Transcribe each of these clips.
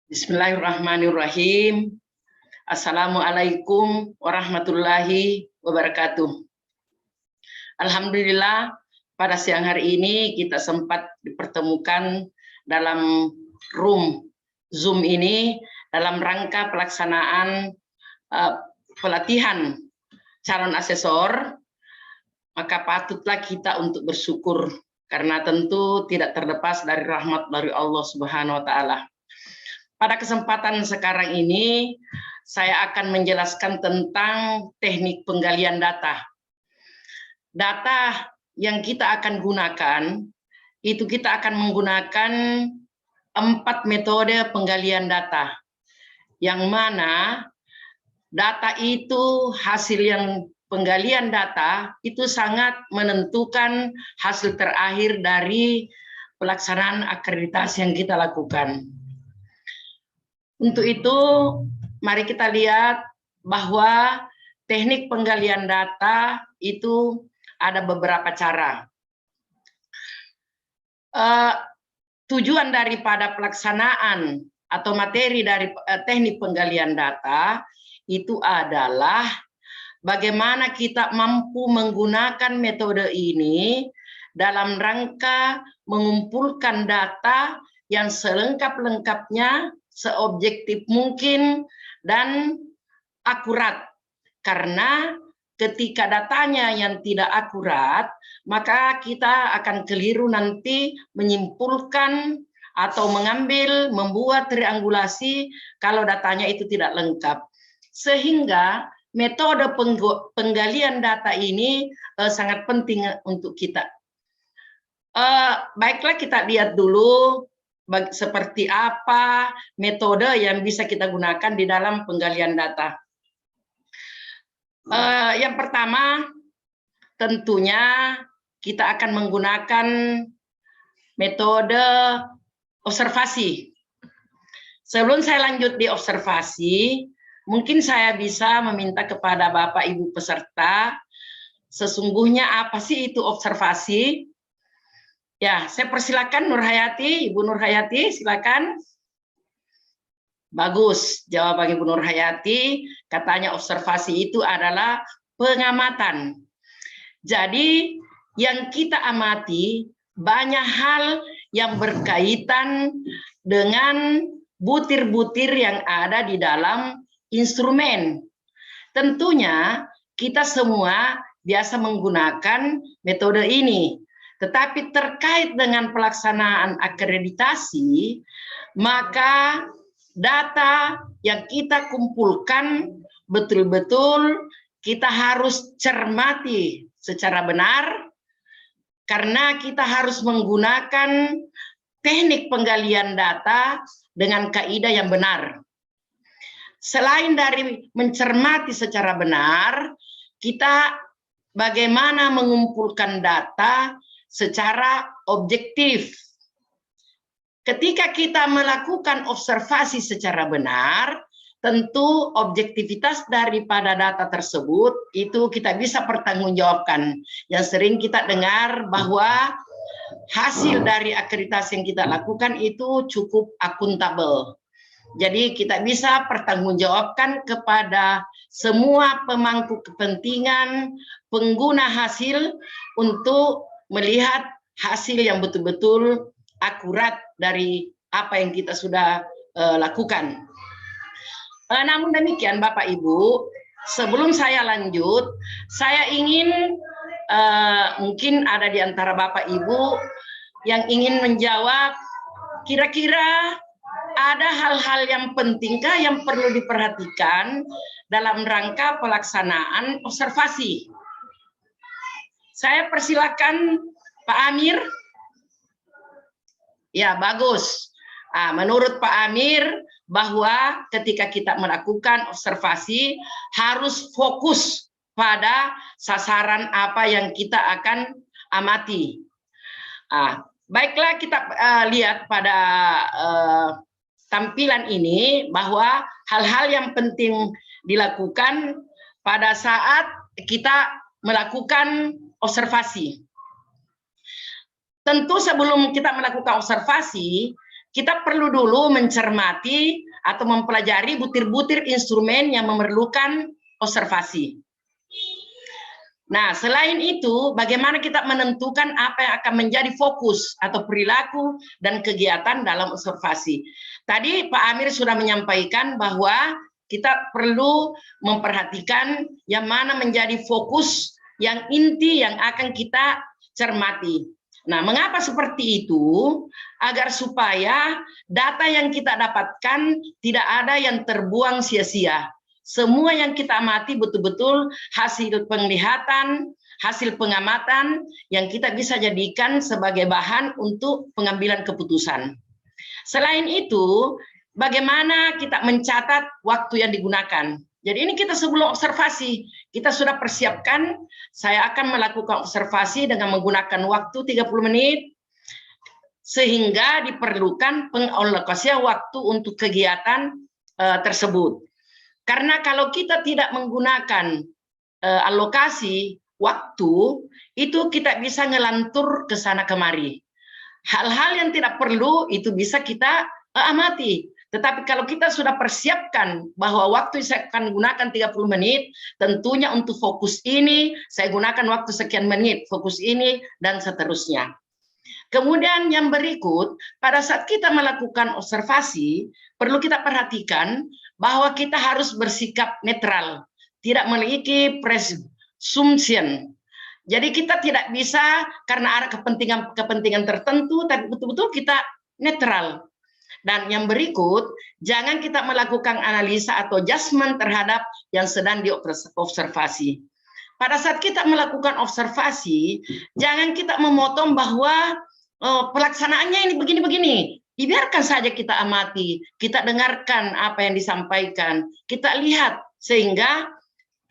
Bismillahirrahmanirrahim. Assalamualaikum warahmatullahi wabarakatuh. Alhamdulillah, pada siang hari ini kita sempat dipertemukan dalam room Zoom ini dalam rangka pelaksanaan pelatihan calon asesor. Maka patutlah kita untuk bersyukur karena tentu tidak terlepas dari rahmat dari Allah Subhanahu wa Ta'ala. Pada kesempatan sekarang ini, saya akan menjelaskan tentang teknik penggalian data. Data yang kita akan gunakan, itu kita akan menggunakan 4 metode penggalian data. Yang mana data itu, hasil yang penggalian data, itu sangat menentukan hasil terakhir dari pelaksanaan akreditasi yang kita lakukan. Untuk itu, mari kita lihat bahwa teknik penggalian data itu ada beberapa cara. Tujuan daripada pelaksanaan atau materi dari teknik penggalian data itu adalah bagaimana kita mampu menggunakan metode ini dalam rangka mengumpulkan data yang selengkap-lengkapnya, seobjektif mungkin dan akurat. Karena ketika datanya yang tidak akurat, maka kita akan keliru nanti menyimpulkan atau membuat triangulasi kalau datanya itu tidak lengkap. Sehingga metode penggalian data ini sangat penting untuk kita. Baiklah, kita lihat dulu seperti apa metode yang bisa kita gunakan di dalam penggalian data. Yang pertama, tentunya kita akan menggunakan metode observasi. Sebelum saya lanjut di observasi, mungkin saya bisa meminta kepada Bapak Ibu peserta, sesungguhnya apa sih itu observasi? Ya, saya persilakan Nur Hayati, Ibu Nur Hayati, silakan. Bagus, jawaban Ibu Nur Hayati, katanya observasi itu adalah pengamatan. Jadi, yang kita amati banyak hal yang berkaitan dengan butir-butir yang ada di dalam instrumen. Tentunya kita semua biasa menggunakan metode ini. Tetapi terkait dengan pelaksanaan akreditasi, maka data yang kita kumpulkan betul-betul kita harus cermati secara benar, karena kita harus menggunakan teknik penggalian data dengan kaidah yang benar. Selain dari mencermati secara benar, kita bagaimana mengumpulkan data secara objektif. Ketika kita melakukan observasi secara benar, tentu objektivitas daripada data tersebut itu kita bisa pertanggungjawabkan. Yang sering kita dengar bahwa hasil dari akreditasi yang kita lakukan itu cukup akuntabel. Jadi kita bisa pertanggungjawabkan kepada semua pemangku kepentingan pengguna hasil untuk melihat hasil yang betul-betul akurat dari apa yang kita sudah lakukan. Namun demikian Bapak Ibu, sebelum saya lanjut, saya ingin mungkin ada di antara Bapak Ibu yang ingin menjawab, kira-kira ada hal-hal yang pentingkah yang perlu diperhatikan dalam rangka pelaksanaan observasi? Saya persilakan Pak Amir. Ya, bagus. Menurut Pak Amir, bahwa ketika kita melakukan observasi harus fokus pada sasaran apa yang kita akan amati. Baiklah, kita lihat pada tampilan ini bahwa hal-hal yang penting dilakukan pada saat kita melakukan observasi. Tentu sebelum kita melakukan observasi, kita perlu dulu mencermati atau mempelajari butir-butir instrumen yang memerlukan observasi. Nah, selain itu, bagaimana kita menentukan apa yang akan menjadi fokus atau perilaku dan kegiatan dalam observasi. Tadi Pak Amir sudah menyampaikan bahwa kita perlu memperhatikan yang mana menjadi fokus, yang inti yang akan kita cermati. Nah, mengapa seperti itu? Agar supaya data yang kita dapatkan tidak ada yang terbuang sia-sia. Semua yang kita amati betul-betul hasil penglihatan, hasil pengamatan yang kita bisa jadikan sebagai bahan untuk pengambilan keputusan. Selain itu, bagaimana kita mencatat waktu yang digunakan. Jadi ini kita sebelum observasi, kita sudah persiapkan, saya akan melakukan observasi dengan menggunakan waktu 30 menit, sehingga diperlukan pengalokasian waktu untuk kegiatan tersebut. Karena kalau kita tidak menggunakan alokasi waktu, itu kita bisa ngelantur ke sana kemari. Hal-hal yang tidak perlu itu bisa kita amati. Tetapi kalau kita sudah persiapkan bahwa waktu saya akan gunakan 30 menit, tentunya untuk fokus ini, saya gunakan waktu sekian menit, fokus ini, dan seterusnya. Kemudian yang berikut, pada saat kita melakukan observasi, perlu kita perhatikan bahwa kita harus bersikap netral, tidak memiliki presumption. Jadi kita tidak bisa karena ada kepentingan tertentu, tapi betul-betul kita netral. Dan yang berikut, jangan kita melakukan analisa atau judgment terhadap yang sedang diobservasi. Pada saat kita melakukan observasi, jangan kita memotong bahwa pelaksanaannya ini begini-begini. Dibiarkan saja kita amati, kita dengarkan apa yang disampaikan, kita lihat sehingga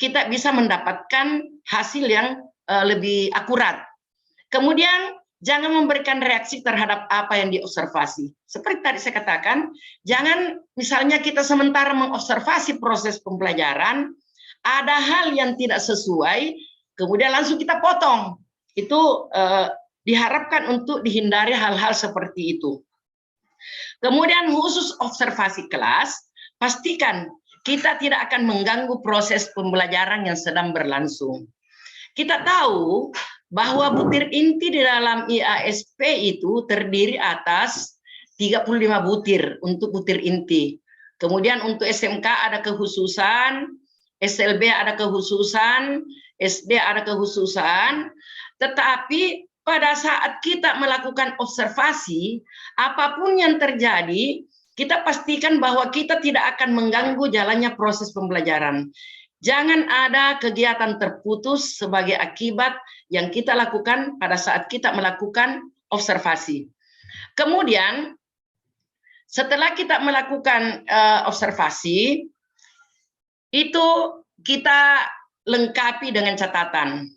kita bisa mendapatkan hasil yang lebih akurat. Kemudian jangan memberikan reaksi terhadap apa yang diobservasi. Seperti tadi saya katakan, jangan misalnya kita sementara mengobservasi proses pembelajaran, ada hal yang tidak sesuai, kemudian langsung kita potong. Itu diharapkan untuk dihindari hal-hal seperti itu. Kemudian khusus observasi kelas, pastikan kita tidak akan mengganggu proses pembelajaran yang sedang berlangsung. Kita tahu bahwa butir inti di dalam IASP itu terdiri atas 35 butir untuk butir inti. Kemudian untuk SMK ada kekhususan, SLB ada kekhususan, SD ada kekhususan, tetapi pada saat kita melakukan observasi, apapun yang terjadi, kita pastikan bahwa kita tidak akan mengganggu jalannya proses pembelajaran. Jangan ada kegiatan terputus sebagai akibat yang kita lakukan pada saat kita melakukan observasi. Kemudian, setelah kita melakukan observasi, itu kita lengkapi dengan catatan.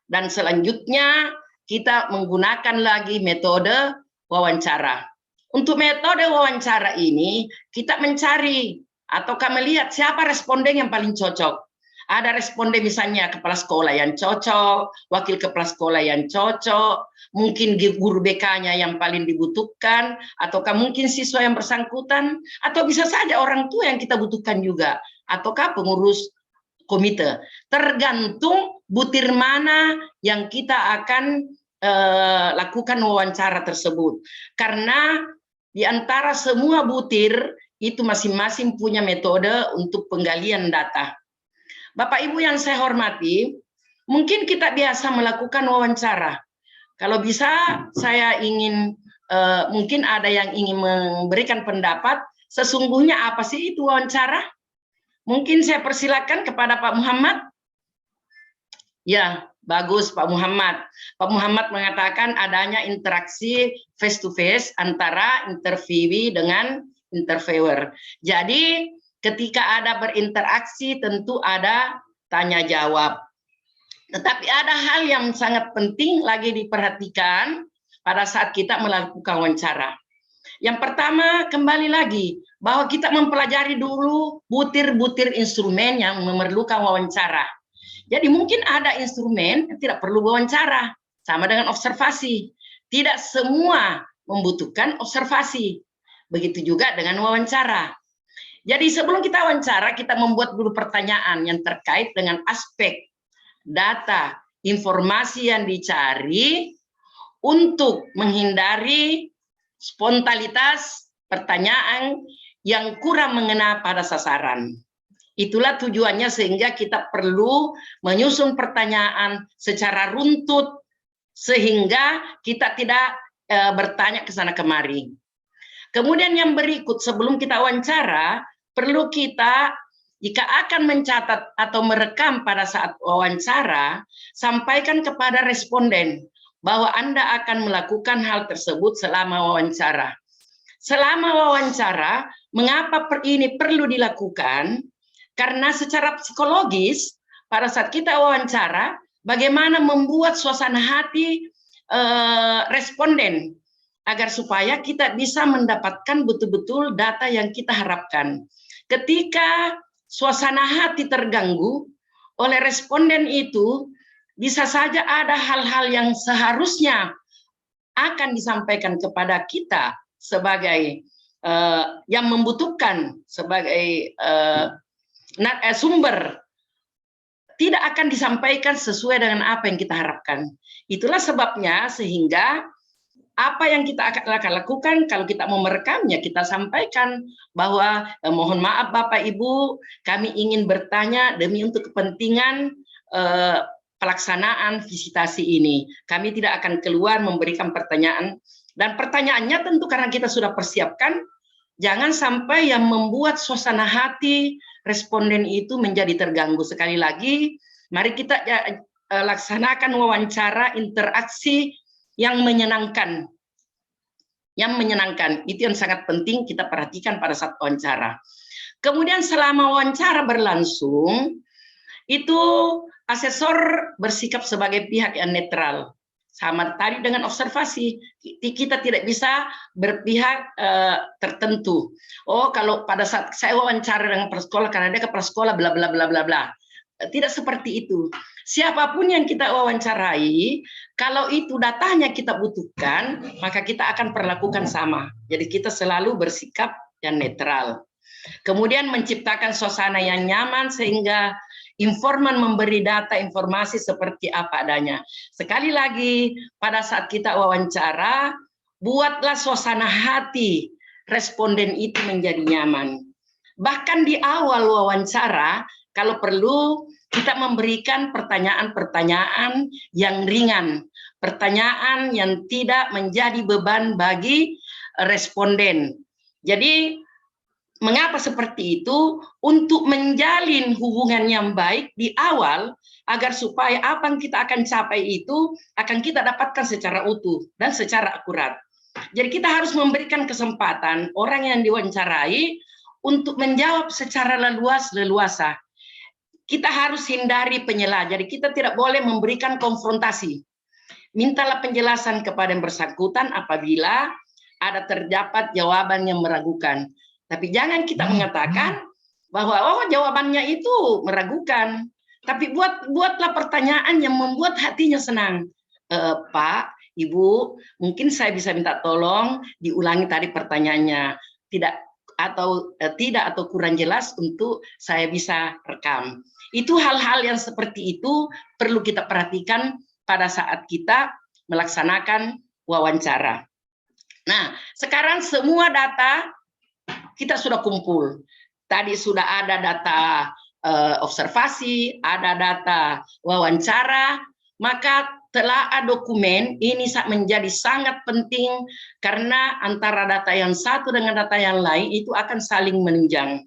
Dan selanjutnya, kita menggunakan lagi metode wawancara. Untuk metode wawancara ini, kita mencari ataukah melihat siapa responden yang paling cocok. Ada responden misalnya kepala sekolah yang cocok, wakil kepala sekolah yang cocok, mungkin guru BK-nya yang paling dibutuhkan, ataukah mungkin siswa yang bersangkutan, atau bisa saja orang tua yang kita butuhkan juga, ataukah pengurus komite. Tergantung butir mana yang kita akan lakukan wawancara tersebut. Karena di antara semua butir itu masing-masing punya metode untuk penggalian data. Bapak Ibu yang saya hormati, mungkin kita biasa melakukan wawancara. Kalau bisa saya ingin, mungkin ada yang ingin memberikan pendapat, sesungguhnya apa sih itu wawancara? Mungkin saya persilakan kepada Pak Muhammad. Ya, bagus Pak Muhammad. Pak Muhammad mengatakan adanya interaksi face to face antara interviewee dengan interviewer. Jadi ketika ada berinteraksi tentu ada tanya jawab. Tetapi ada hal yang sangat penting lagi diperhatikan pada saat kita melakukan wawancara. Yang pertama, kembali lagi bahwa kita mempelajari dulu butir-butir instrumen yang memerlukan wawancara. Jadi mungkin ada instrumen yang tidak perlu wawancara, sama dengan observasi. Tidak semua membutuhkan observasi. Begitu juga dengan wawancara. Jadi sebelum kita wawancara, kita membuat dulu pertanyaan yang terkait dengan aspek data, informasi yang dicari untuk menghindari spontanitas pertanyaan yang kurang mengena pada sasaran. Itulah tujuannya sehingga kita perlu menyusun pertanyaan secara runtut sehingga kita tidak bertanya ke sana kemari. Kemudian yang berikut sebelum kita wawancara, perlu kita jika akan mencatat atau merekam pada saat wawancara, sampaikan kepada responden bahwa Anda akan melakukan hal tersebut selama wawancara. Selama wawancara, mengapa ini perlu dilakukan? Karena secara psikologis, pada saat kita wawancara, bagaimana membuat suasana hati responden, agar supaya kita bisa mendapatkan betul-betul data yang kita harapkan. Ketika suasana hati terganggu oleh responden itu, bisa saja ada hal-hal yang seharusnya akan disampaikan kepada kita sebagai yang membutuhkan sebagai sumber, tidak akan disampaikan sesuai dengan apa yang kita harapkan. Itulah sebabnya sehingga apa yang kita akan lakukan kalau kita mau merekamnya, kita sampaikan bahwa mohon maaf Bapak Ibu, kami ingin bertanya demi untuk kepentingan pelaksanaan visitasi ini. Kami tidak akan keluar memberikan pertanyaan, dan pertanyaannya tentu karena kita sudah persiapkan, jangan sampai yang membuat suasana hati responden itu menjadi terganggu. Sekali lagi, mari kita laksanakan wawancara interaksi yang menyenangkan. Yang menyenangkan, itu yang sangat penting kita perhatikan pada saat wawancara. Kemudian selama wawancara berlangsung, itu asesor bersikap sebagai pihak yang netral. Sama tadi dengan observasi, kita tidak bisa berpihak tertentu. Oh, kalau pada saat saya wawancara dengan kepala sekolah, karena dia kepala sekolah, bla bla bla bla bla. Tidak seperti itu. Siapapun yang kita wawancarai, kalau itu datanya kita butuhkan, maka kita akan perlakukan sama. Jadi kita selalu bersikap yang netral. Kemudian menciptakan suasana yang nyaman sehingga informan memberi data informasi seperti apa adanya. Sekali lagi, pada saat kita wawancara, buatlah suasana hati responden itu menjadi nyaman. Bahkan di awal wawancara, kalau perlu kita memberikan pertanyaan-pertanyaan yang ringan, pertanyaan yang tidak menjadi beban bagi responden. Jadi mengapa seperti itu? Untuk menjalin hubungan yang baik di awal, agar supaya apa yang kita akan capai itu akan kita dapatkan secara utuh dan secara akurat. Jadi kita harus memberikan kesempatan orang yang diwawancarai untuk menjawab secara leluasa. Kita harus hindari penyela. Jadi kita tidak boleh memberikan konfrontasi. Mintalah penjelasan kepada yang bersangkutan apabila ada terdapat jawaban yang meragukan. Tapi jangan kita mengatakan bahwa oh jawabannya itu meragukan. Tapi buatlah pertanyaan yang membuat hatinya senang. Pak, Ibu, mungkin saya bisa minta tolong diulangi tadi pertanyaannya. Tidak atau kurang jelas untuk saya bisa rekam. Itu hal-hal yang seperti itu perlu kita perhatikan pada saat kita melaksanakan wawancara. Nah, sekarang semua data kita sudah kumpul. Tadi sudah ada data observasi, ada data wawancara, maka telah dokumen ini menjadi sangat penting karena antara data yang satu dengan data yang lain itu akan saling menunjang.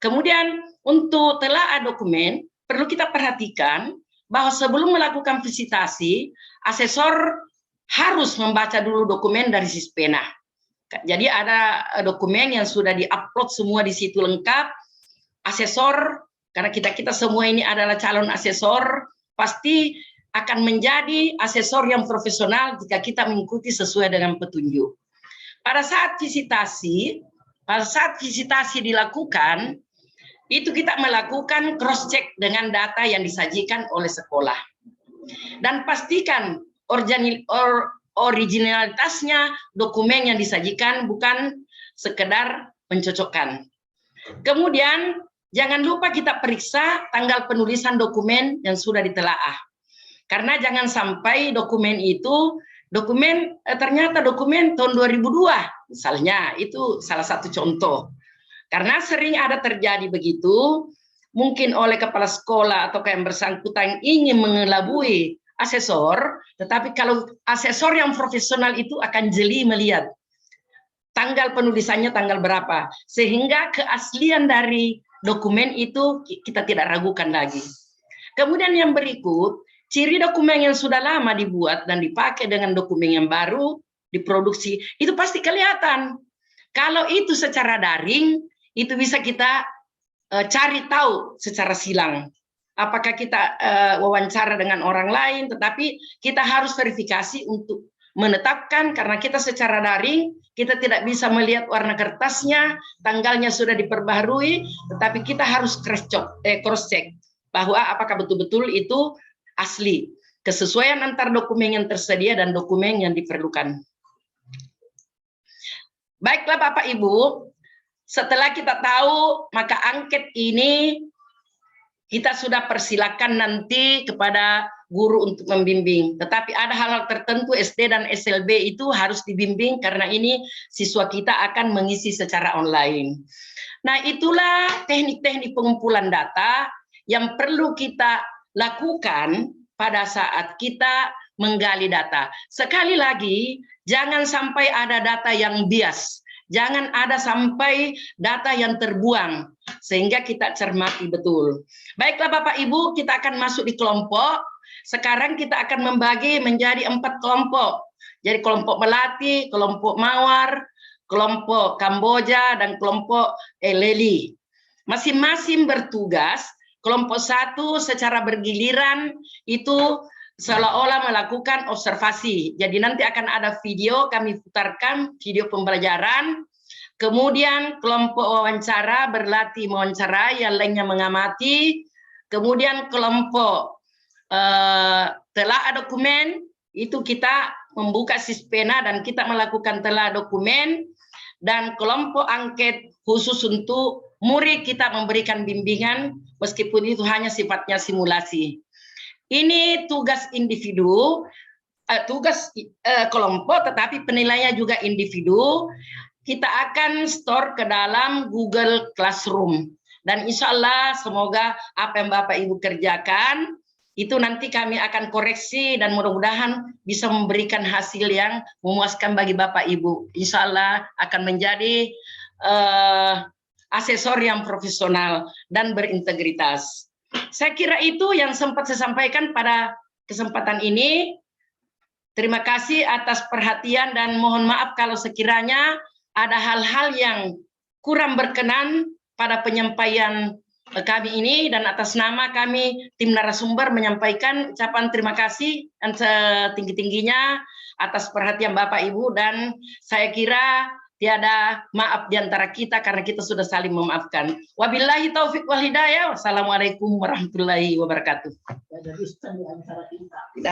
Kemudian untuk telah dokumen perlu kita perhatikan bahwa sebelum melakukan visitasi, asesor harus membaca dulu dokumen dari Sispena. Jadi ada dokumen yang sudah diupload semua di situ lengkap. Asesor, karena kita semua ini adalah calon asesor, pasti akan menjadi asesor yang profesional jika kita mengikuti sesuai dengan petunjuk. Pada saat visitasi dilakukan, itu kita melakukan cross check dengan data yang disajikan oleh sekolah. Dan pastikan originalitasnya dokumen yang disajikan, bukan sekedar mencocokkan. Kemudian jangan lupa kita periksa tanggal penulisan dokumen yang sudah ditelaah. Karena jangan sampai dokumen itu ternyata dokumen tahun 2002 misalnya, itu salah satu contoh. Karena sering ada terjadi begitu, mungkin oleh kepala sekolah atau yang bersangkutan ingin mengelabui asesor, tetapi kalau asesor yang profesional itu akan jeli melihat tanggal penulisannya tanggal berapa, sehingga keaslian dari dokumen itu kita tidak ragukan lagi. Kemudian yang berikut, ciri dokumen yang sudah lama dibuat dan dipakai dengan dokumen yang baru diproduksi, itu pasti kelihatan. Kalau itu secara daring, itu bisa kita cari tahu secara silang. Apakah kita wawancara dengan orang lain, tetapi kita harus verifikasi untuk menetapkan, karena kita secara daring, kita tidak bisa melihat warna kertasnya, tanggalnya sudah diperbaharui, tetapi kita harus cross check bahwa apakah betul-betul itu asli, kesesuaian antar dokumen yang tersedia dan dokumen yang diperlukan. Baiklah Bapak Ibu, setelah kita tahu, maka angket ini kita sudah persilakan nanti kepada guru untuk membimbing. Tetapi ada hal-hal tertentu SD dan SLB itu harus dibimbing karena ini siswa kita akan mengisi secara online. Nah, itulah teknik-teknik pengumpulan data yang perlu kita lakukan pada saat kita menggali data. Sekali lagi, jangan sampai ada data yang bias. Jangan ada sampai data yang terbuang, sehingga kita cermati betul. Baiklah Bapak Ibu, kita akan masuk di kelompok. Sekarang kita akan membagi menjadi 4 kelompok. Jadi kelompok Melati, kelompok Mawar, kelompok Kamboja, dan kelompok Leli. Masing-masing bertugas. Kelompok 1 secara bergiliran itu seolah-olah melakukan observasi. Jadi nanti akan ada video, kami putarkan video pembelajaran. Kemudian kelompok wawancara berlatih mewawancarai, yang lainnya mengamati. Kemudian kelompok telaah dokumen, itu kita membuka sispena dan kita melakukan telaah dokumen. Dan kelompok angket khusus untuk murid, kita memberikan bimbingan meskipun itu hanya sifatnya simulasi. Ini tugas individu, tugas kelompok, tetapi penilaiannya juga individu. Kita akan store ke dalam Google Classroom. Dan insya Allah semoga apa yang Bapak Ibu kerjakan, itu nanti kami akan koreksi dan mudah-mudahan bisa memberikan hasil yang memuaskan bagi Bapak Ibu. Insya Allah akan menjadi asesor yang profesional dan berintegritas. Saya kira itu yang sempat saya sampaikan pada kesempatan ini. Terima kasih atas perhatian dan mohon maaf kalau sekiranya ada hal-hal yang kurang berkenan pada penyampaian kami ini, dan atas nama kami tim narasumber menyampaikan ucapan terima kasih dan setinggi-tingginya atas perhatian Bapak Ibu, dan saya kira tiada maaf di antara kita karena kita sudah saling memaafkan. Wabillahi taufik wal hidayah. Wassalamualaikum warahmatullahi wabarakatuh. Tidak ada